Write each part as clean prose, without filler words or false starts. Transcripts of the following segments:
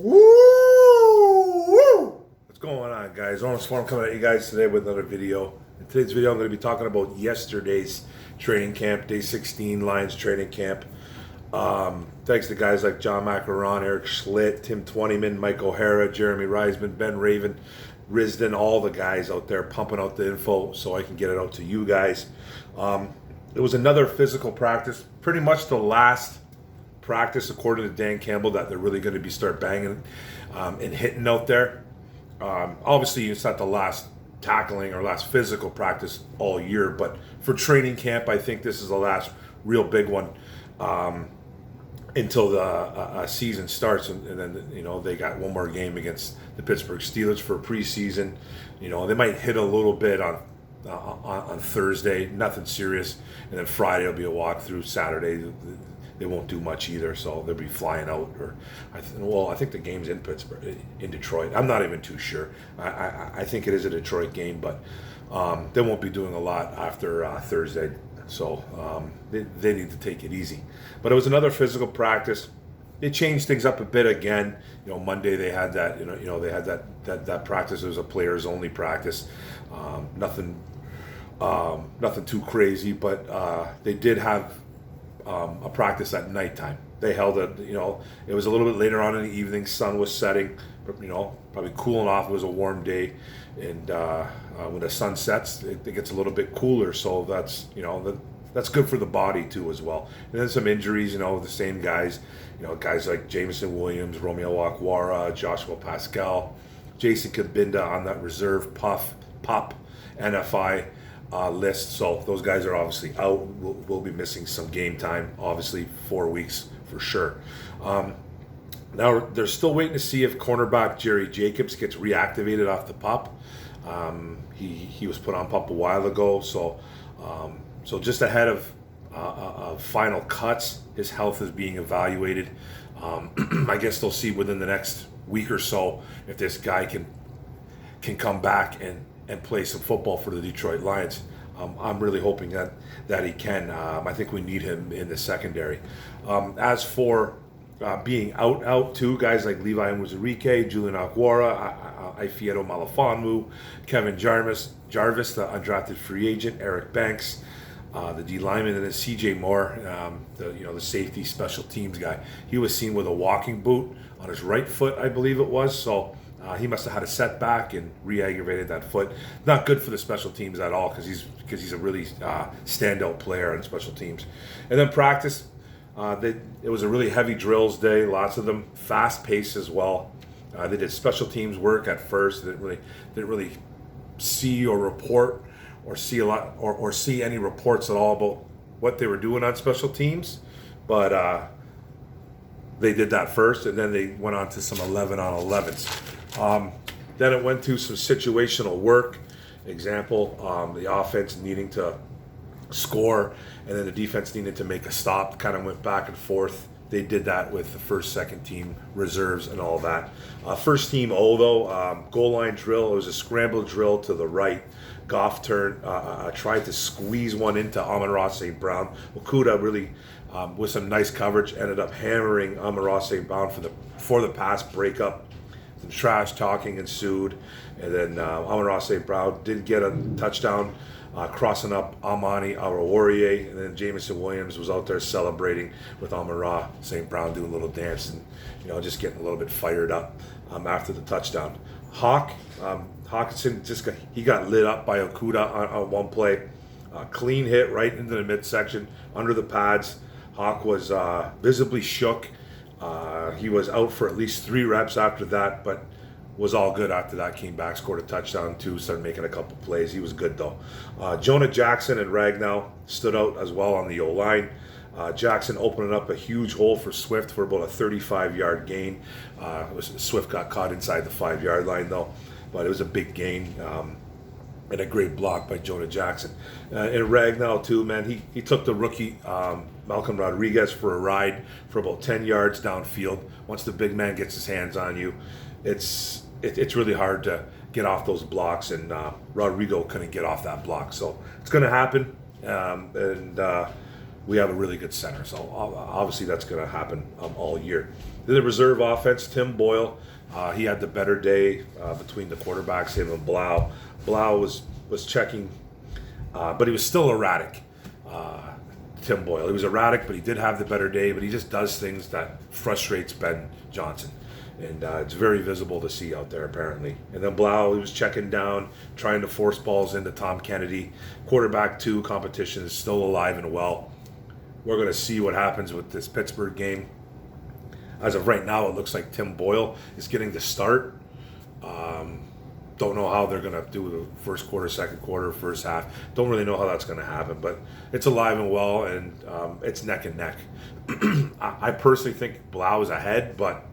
Woo! What's going on, guys? Honest Farm coming at you guys today with another video. In today's video, I'm going to be talking about yesterday's training camp, day 16 Lions training camp. Thanks to guys like John Macaron, Eric Schlitt, Tim Twentyman, Mike O'Hara, Jeremy Reisman, Ben Raven, Risden, all the guys out there pumping out the info so I can get it out to you guys. It was another physical practice, pretty much the last practice, according to Dan Campbell, that they're really going to be start banging and hitting out there. Obviously, it's not the last tackling or last physical practice all year, but for training camp, I think this is the last real big one until the season starts, and then they got one more game against the Pittsburgh Steelers for preseason. They might hit a little bit on Thursday, nothing serious, and then Friday will be a walkthrough. Saturday they won't do much either, so they'll be flying out. I think the game's in Pittsburgh, in Detroit. I'm not even too sure. I think it is a Detroit game, but they won't be doing a lot after Thursday, so they need to take it easy. But it was another physical practice. They changed things up a bit again. Monday they had that. They had that practice. It was a players only practice. Nothing too crazy, but they did have a practice at nighttime. They held it. It was a little bit later on in the evening. Sun was setting, but probably cooling off. It was a warm day, and when the sun sets, it gets a little bit cooler. So that's good for the body too as well. And then some injuries. The same guys. Guys like Jameson Williams, Romeo Akwara, Joshua Pascal, Jason Kabinda on that reserve PUP NFI list. So those guys are obviously out. We'll be missing some game time, obviously 4 weeks for sure. Now they're still waiting to see if cornerback Jerry Jacobs gets reactivated off the PUP. He was put on PUP a while ago, so just ahead of final cuts, his health is being evaluated. I guess they'll see within the next week or so if this guy can come back and play some football for the Detroit Lions. I'm really hoping that he can. I think we need him in the secondary. As for being out too, guys like Levi Muzurike, Julian Akwara, Ifiedo Malifonwu, Kevin Jarvis, the undrafted free agent, Eric Banks, the D lineman, and then C.J. Moore, the safety special teams guy. He was seen with a walking boot on his right foot, I believe it was. So he must have had a setback and re-aggravated that foot. Not good for the special teams at all because he's a really standout player on special teams. And then practice, it was a really heavy drills day, lots of them, fast pace as well. They did special teams work at first. They didn't really see or report or see a lot or see any reports at all about what they were doing on special teams, but they did that first, and then they went on to some 11-on-11s. Then it went to some situational work. Example, the offense needing to score, and then the defense needed to make a stop. Kind of went back and forth. They did that with the first, second team reserves and all that. First team O though, goal line drill. It was a scramble drill to the right. Goff tried to squeeze one into Amon-Ra St. Brown. Okudah really, with some nice coverage, ended up hammering Amon-Ra St. Brown for the pass breakup. Some trash talking ensued, and then Amon-Ra St. Brown did get a touchdown, crossing up Amani Arawariye, and then Jameson Williams was out there celebrating with Amon-Ra St. Brown, doing a little dance and just getting a little bit fired up after the touchdown. Hawkinson he got lit up by Okudah on one play. Clean hit right into the midsection under the pads. Hawk was visibly shook. He was out for at least 3 reps after that, but was all good after that. Came back, scored a touchdown too, started making a couple plays. He was good though. Jonah Jackson and Ragnow stood out as well on the O-line. Jackson opening up a huge hole for Swift for about a 35-yard gain. Swift got caught inside the 5-yard line though, but it was a big gain. And a great block by Jonah Jackson. And Ragnow too, man, he took the rookie Malcolm Rodriguez for a ride for about 10 yards downfield. Once the big man gets his hands on you, it's really hard to get off those blocks, and Rodrigo couldn't get off that block. So it's going to happen, and we have a really good center. So obviously that's going to happen all year. Then the reserve offense, Tim Boyle, he had the better day between the quarterbacks, him and Blau. Blau was checking, but he was still erratic. Tim Boyle, he was erratic, but he did have the better day. But he just does things that frustrates Ben Johnson, and it's very visible to see out there apparently. And then Blau, he was checking down, trying to force balls into Tom Kennedy. Quarterback 2 competition is still alive and well. We're going to see what happens with this Pittsburgh game. As of right now, it looks like Tim Boyle is getting the start. Don't know how they're going to do the first quarter, second quarter, first half. Don't really know how that's going to happen, but it's alive and well, and it's neck and neck. I personally think Blau is ahead, but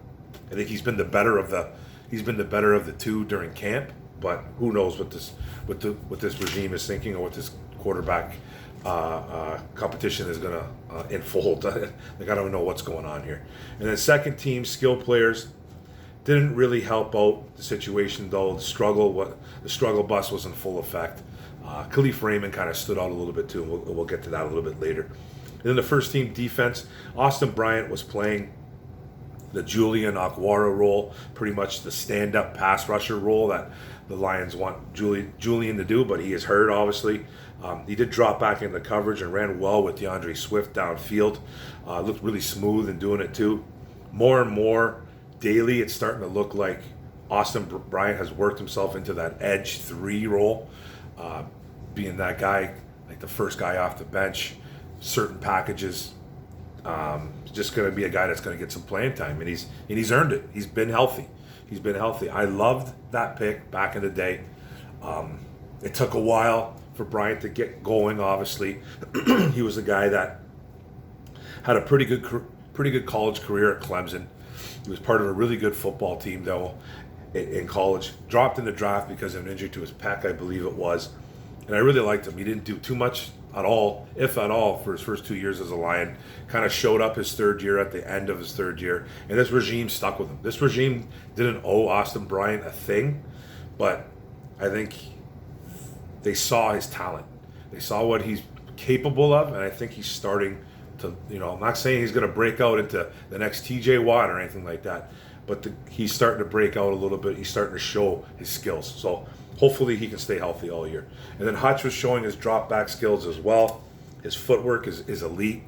I think he's been the better of the two during camp. But who knows what this regime is thinking, or what this quarterback competition is going to unfold. Like, I don't know what's going on here. And then second team skill players didn't really help out the situation, though. The struggle bus was in full effect. Khalif Raymond kind of stood out a little bit too. We'll get to that a little bit later. And then the first team defense, Austin Bryant was playing the Julian Okwara role, pretty much the stand-up pass rusher role that the Lions want Julian to do, but he is hurt, obviously. He did drop back into coverage and ran well with DeAndre Swift downfield. Looked really smooth in doing it too. More and more daily, it's starting to look like Austin Bryant has worked himself into that edge 3 role, being that guy, like the first guy off the bench, certain packages. Just going to be a guy that's going to get some playing time, and he's earned it. He's been healthy. I loved that pick back in the day. It took a while for Bryant to get going. Obviously, he was a guy that had a pretty good college career at Clemson. He was part of a really good football team, though, in college. Dropped in the draft because of an injury to his pec, I believe it was. And I really liked him. He didn't do too much at all, if at all, for his first 2 years as a Lion. Kind of showed up his third year at the end of his third year. And this regime stuck with him. This regime didn't owe Austin Bryant a thing, but I think they saw his talent. They saw what he's capable of, and I think he's starting to, I'm not saying he's going to break out into the next TJ Watt or anything like that, but he's starting to break out a little bit. He's starting to show his skills. So hopefully he can stay healthy all year. And then Hutch was showing his drop back skills as well. His footwork is elite.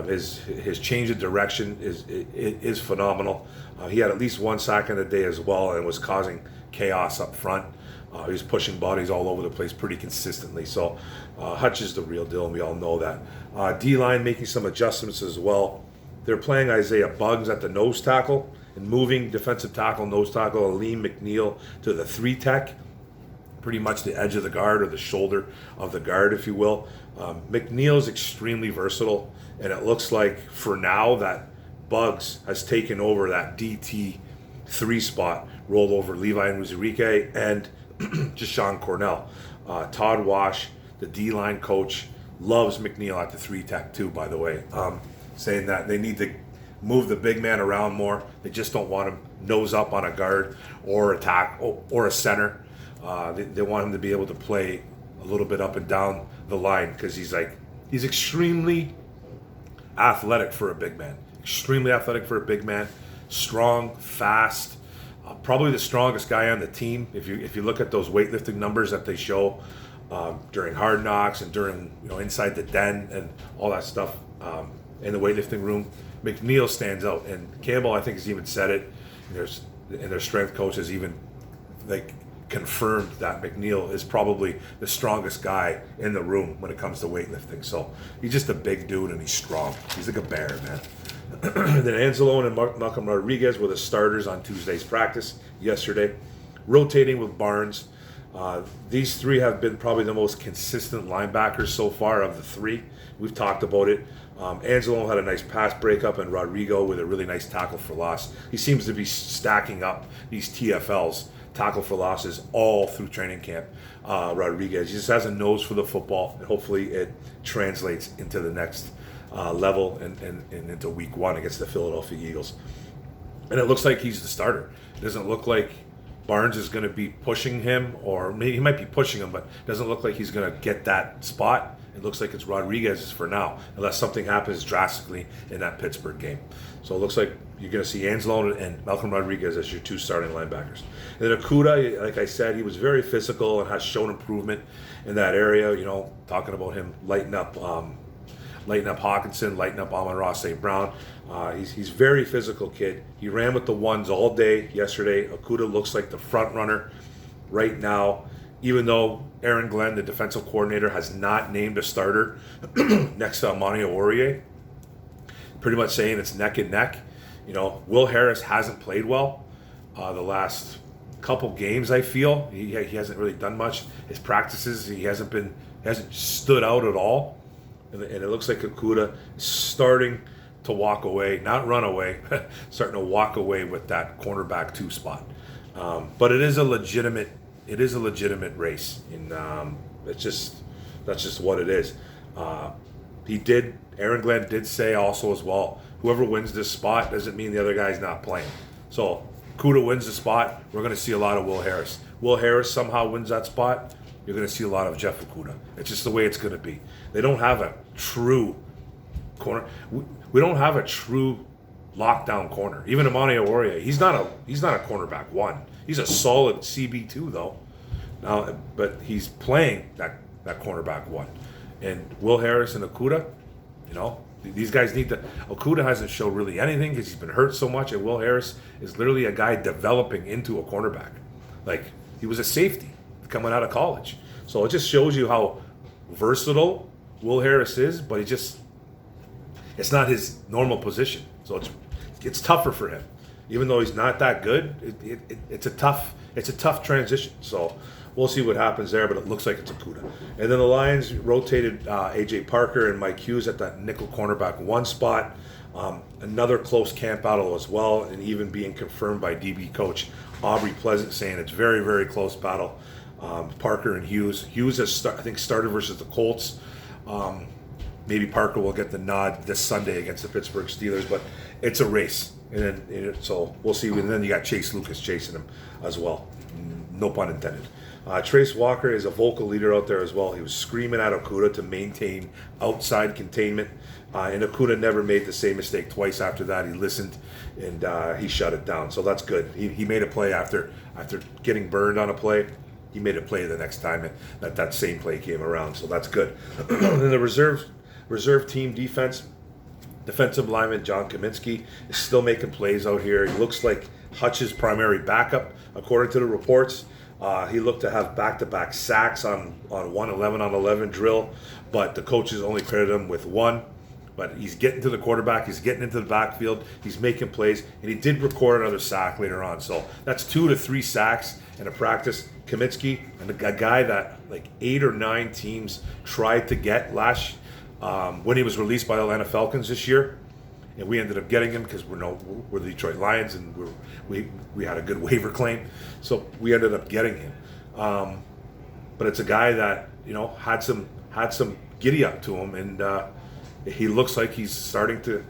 His change of direction is phenomenal. He had at least 1 sack in a day as well, and was causing chaos up front. He was pushing bodies all over the place pretty consistently. So Hutch is the real deal, and we all know that. D-line making some adjustments as well. They're playing Isaiah Buggs at the nose tackle and moving defensive tackle, nose tackle, Aleem McNeil to the 3 tech, pretty much the edge of the guard, or the shoulder of the guard, if you will. McNeil is extremely versatile, and it looks like for now that Buggs has taken over that DT 3 spot, rolled over Levi Muzurike and Jashawn Cornell. Todd Wash, the D-line coach, loves McNeil at the 3 tech too, by the way, saying that they need to move the big man around more. They just don't want him nose up on a guard or a center. They want him to be able to play a little bit up and down the line, because he's extremely athletic for a big man. Extremely athletic for a big man. Strong, fast. Probably the strongest guy on the team. If you look at those weightlifting numbers that they show during Hard Knocks and during Inside the Den and all that stuff in the weightlifting room, McNeil stands out. And Campbell, I think, has even said it. And their strength coach has even confirmed that McNeil is probably the strongest guy in the room when it comes to weightlifting. So he's just a big dude, and he's strong. He's like a bear, man. Then Anzalone and Malcolm Rodriguez were the starters on Tuesday's practice yesterday, rotating with Barnes. These 3 have been probably the most consistent linebackers so far of the 3. We've talked about it. Anzalone had a nice pass breakup, and Rodrigo with a really nice tackle for loss. He seems to be stacking up these TFLs, tackle for losses, all through training camp. Rodriguez, he just has a nose for the football, and hopefully it translates into the next level and into week 1 against the Philadelphia Eagles. And it looks like he's the starter. It doesn't look like Barnes is going to be pushing him, or maybe he might be pushing him, but it doesn't look like he's going to get that spot it looks like it's Rodriguez's for now, unless something happens drastically in that Pittsburgh game. So it looks like you're going to see Anzalone and Malcolm Rodriguez as your two starting linebackers. And then Okudah, like I said, he was very physical and has shown improvement in that area. You know, talking about him lighting up Hawkinson, lighting up Amon-Ra St. Brown. He's very physical kid. He ran with the ones all day yesterday. Okudah looks like the front runner right now, even though Aaron Glenn, the defensive coordinator, has not named a starter next to Amani Oruwariye. Pretty much saying it's neck and neck. You know, Will Harris hasn't played well the last couple games. I feel he hasn't really done much. His practices, he hasn't stood out at all, and it looks like Okudah is starting to walk away, not run away, starting to walk away with that cornerback 2 spot. But it is a legitimate race, and that's just what it is. Aaron Glenn did say also as well, whoever wins this spot doesn't mean the other guy's not playing. So Okudah wins the spot, we're going to see a lot of Will Harris. Will Harris somehow wins that spot, you're going to see a lot of Jeff Okudah. It's just the way it's going to be. They don't have a true corner. We don't have a true lockdown corner. Even Amani Oruwariye, he's not a cornerback 1. He's a solid CB2 though. Now, but he's playing that cornerback 1. And Will Harris and Okudah, you know, these guys need to. Okudah hasn't showed really anything because he's been hurt so much, and Will Harris is literally a guy developing into a cornerback. Like, he was a safety coming out of college. So it just shows you how versatile Will Harris is, but it's not his normal position. So it's tougher for him. Even though he's not that good, it's a tough transition. So we'll see what happens there, but it looks like it's Okudah. And then the Lions rotated A.J. Parker and Mike Hughes at that nickel cornerback 1 spot. Another close camp battle as well, and even being confirmed by DB coach Aubrey Pleasant saying it's very, very close battle. Parker and Hughes. Hughes has, I think, started versus the Colts. Maybe Parker will get the nod this Sunday against the Pittsburgh Steelers, but it's a race. And then, so we'll see. And then you got Chase Lucas chasing him as well. No pun intended. Trace Walker is a vocal leader out there as well. He was screaming at Okudah to maintain outside containment. And Okudah never made the same mistake twice after that. He listened and he shut it down. So that's good. He made a play after getting burned on a play. He made a play the next time that same play came around. So that's good. And the reserve team defensive lineman John Kaminsky is still making plays out here. He looks like Hutch's primary backup, according to the reports. He looked to have back-to-back sacks on one 11-on-11 drill, but the coaches only credited him with 1. But he's getting to the quarterback, he's getting into the backfield, he's making plays, and he did record another sack later on. So that's 2 to 3 sacks in a practice. Kaminsky, and a guy that like 8 or 9 teams tried to get when he was released by the Atlanta Falcons this year, and we ended up getting him because we're the Detroit Lions and we had a good waiver claim, so we ended up getting him. But it's a guy that, you know, had some giddy up to him, and he looks like he's starting to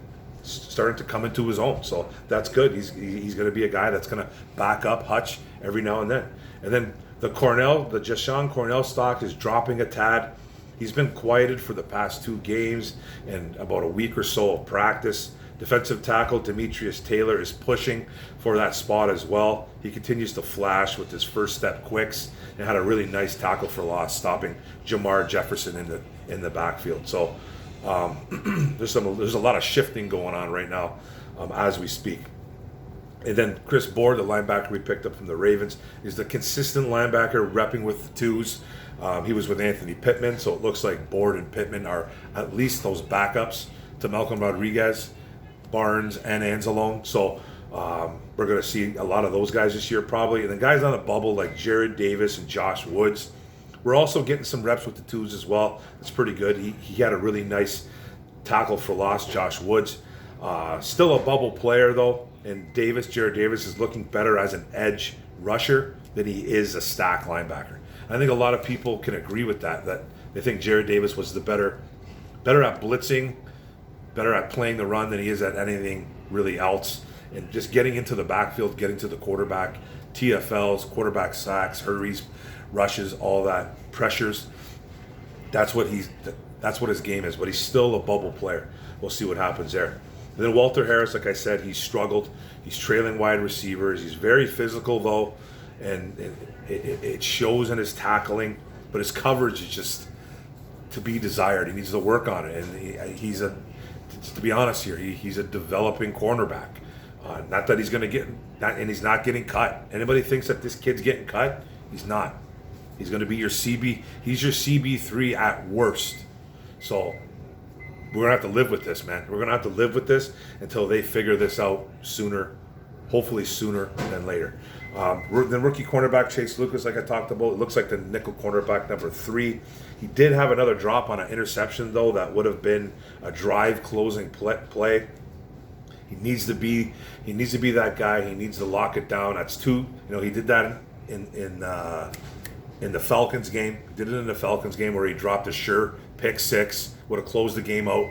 come into his own. So that's good. He's going to be a guy that's going to back up Hutch every now and then. And then the Jashawn Cornell stock is dropping a tad. He's been quieted for the past 2 games and about a week or so of practice. Defensive tackle Demetrius Taylor is pushing for that spot as well. He continues to flash with his first step quicks and had a really nice tackle for loss, stopping Jamar Jefferson in the backfield. So there's a lot of shifting going on right now as we speak. And then Chris Board, the linebacker we picked up from the Ravens, is the consistent linebacker repping with the 2s. He was with Anthony Pittman, so it looks like Board and Pittman are at least those backups to Malcolm Rodriguez, Barnes, and Anzalone. So we're going to see a lot of those guys this year probably. And then guys on the bubble like Jared Davis and Josh Woods. We're also getting some reps with the 2s as well. It's pretty good. He had a really nice tackle for loss, Josh Woods. Still a bubble player though. And Jared Davis is looking better as an edge rusher than he is a stack linebacker. I think a lot of people can agree with that they think Jared Davis was the better at blitzing, better at playing the run than he is at anything really else. And just getting into the backfield, getting to the quarterback, TFLs, quarterback sacks, hurries, rushes, all that, pressures. That's what That's what his game is, but he's still a bubble player. We'll see what happens there. And then Walter Harris, like I said, he's struggled. He's trailing wide receivers. He's very physical, though, and it shows in his tackling, but his coverage is just to be desired. He needs to work on it, and he's to be honest here, he's a developing cornerback. Not that he's going to get, and he's not getting cut. Anybody thinks that this kid's getting cut? He's not. He's going to be your CB. He's your CB3 at worst. So we're going to have to live with this, man. We're going to have to live with this until they figure this out sooner, hopefully sooner than later. Then rookie cornerback Chase Lucas, like I talked about, it looks like the nickel cornerback number 3. He did have another drop on an interception, though, that would have been a drive closing play. He needs to be that guy. He needs to lock it down. That's 2. He did that in the Falcons game. He did it in the Falcons game where he dropped a sure pick 6, would have closed the game out.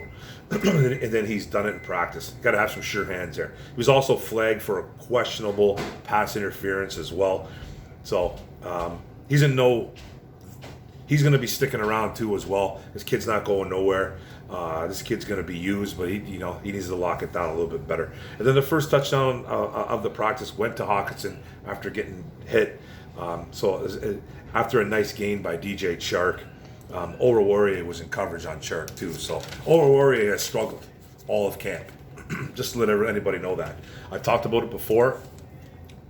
And then he's done it in practice. Got to have some sure hands there. He was also flagged for a questionable pass interference as well. So he's going to be sticking around too as well. This kid's not going nowhere. This kid's going to be used, but he needs to lock it down a little bit better. And then the first touchdown of the practice went to Hawkinson after getting hit. After a nice gain by DJ Chark. Oruwariye was in coverage on Chark too. So Oruwariye has struggled all of camp. Just to let anybody know that. I've talked about it before,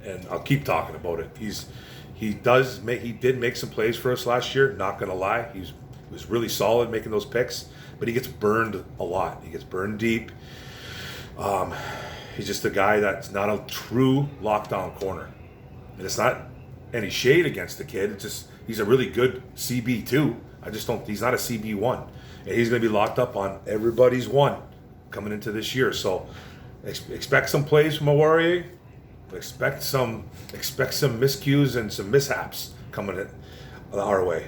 and I'll keep talking about it. He did make some plays for us last year. Not gonna lie, he was really solid making those picks, but he gets burned a lot. He gets burned deep. He's just a guy that's not a true lockdown corner, and it's not any shade against the kid. It's just he's a really good CB2. He's not a CB1, and he's gonna be locked up on everybody's 1 coming into this year. So expect some plays from Oruwariye. Expect some miscues and some mishaps coming our way.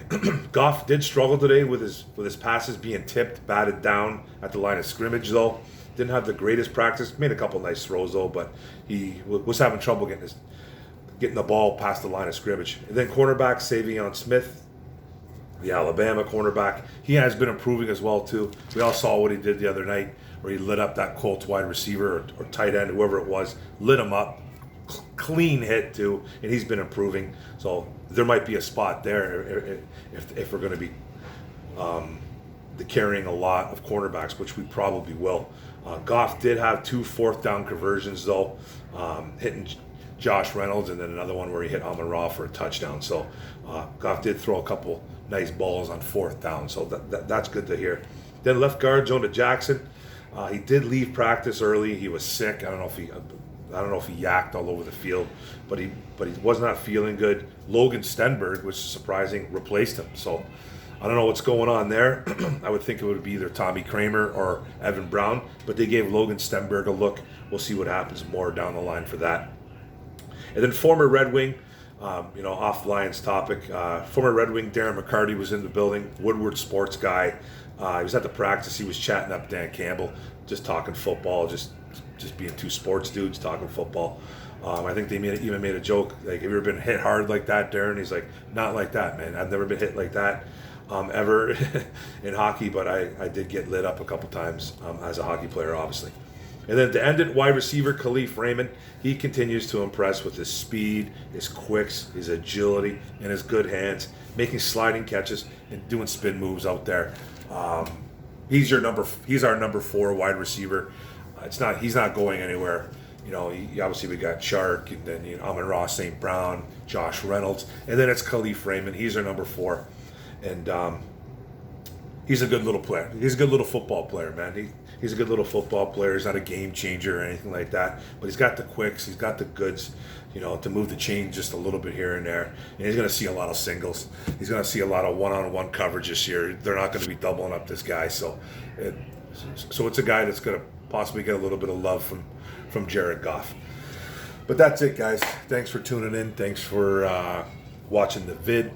Goff did struggle today with his passes being tipped, batted down at the line of scrimmage, though. Didn't have the greatest practice. Made a couple nice throws, though, but he was having trouble getting the ball past the line of scrimmage. And then cornerback Savion Smith, the Alabama cornerback, he has been improving as well, too. We all saw what he did the other night where he lit up that Colts wide receiver or tight end, whoever it was, lit him up. Clean hit too, and he's been improving. So there might be a spot there if we're going to be carrying a lot of cornerbacks, which we probably will. Goff did have 2 4th-down conversions though, hitting Josh Reynolds, and then another one where he hit Amon-Ra for a touchdown. So Goff did throw a couple nice balls on 4th down, so that's good to hear. Then left guard Jonah Jackson, he did leave practice early. He was sick. I don't know if he yacked all over the field, but he was not feeling good. Logan Stenberg, which is surprising, replaced him. So I don't know what's going on there. I would think it would be either Tommy Kramer or Evan Brown, but they gave Logan Stenberg a look. We'll see what happens more down the line for that. And then former Red Wing, off Lions topic, former Red Wing Darren McCarty was in the building, Woodward sports guy. He was at the practice. He was chatting up Dan Campbell, just talking football, just being 2 sports dudes talking football. I think they even made a joke, like, have you ever been hit hard like that, Darren? He's like, not like that, man. I've never been hit like that ever in hockey, but I did get lit up a couple times as a hockey player, obviously. And then to end it, wide receiver Khalif Raymond, he continues to impress with his speed, his quicks, his agility, and his good hands, making sliding catches and doing spin moves out there. He's our number 4 wide receiver. He's not going anywhere. Obviously we got Chark, and then Amon-Ra St. Brown, Josh Reynolds, and then it's Khalif Raymond. He's our number 4, and he's a good little player. He's a good little football player, man. He's a good little football player. He's not a game changer or anything like that, but he's got the quicks. He's got the goods, to move the chain just a little bit here and there. And he's going to see a lot of singles. He's going to see a lot of one-on-one coverage this year. They're not going to be doubling up this guy, so it's a guy that's going to possibly get a little bit of love from Jared Goff. But that's it, guys. Thanks for tuning in. Thanks for watching the vid.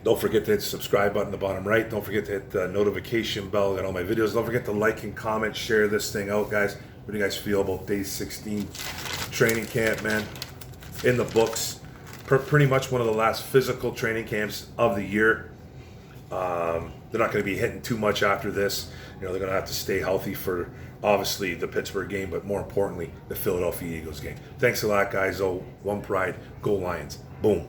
Don't forget to hit the subscribe button in the bottom right. Don't forget to hit the notification bell. Get all my videos. Don't forget to like and comment, share this thing out, guys. What do you guys feel about day 16 training camp, man? In the books. Pretty much one of the last physical training camps of the year. they're not going to be hitting too much after this. They're going to have to stay healthy for obviously the Pittsburgh game, but more importantly, the Philadelphia Eagles game. Thanks a lot, guys. Oh, one pride. Go Lions. Boom.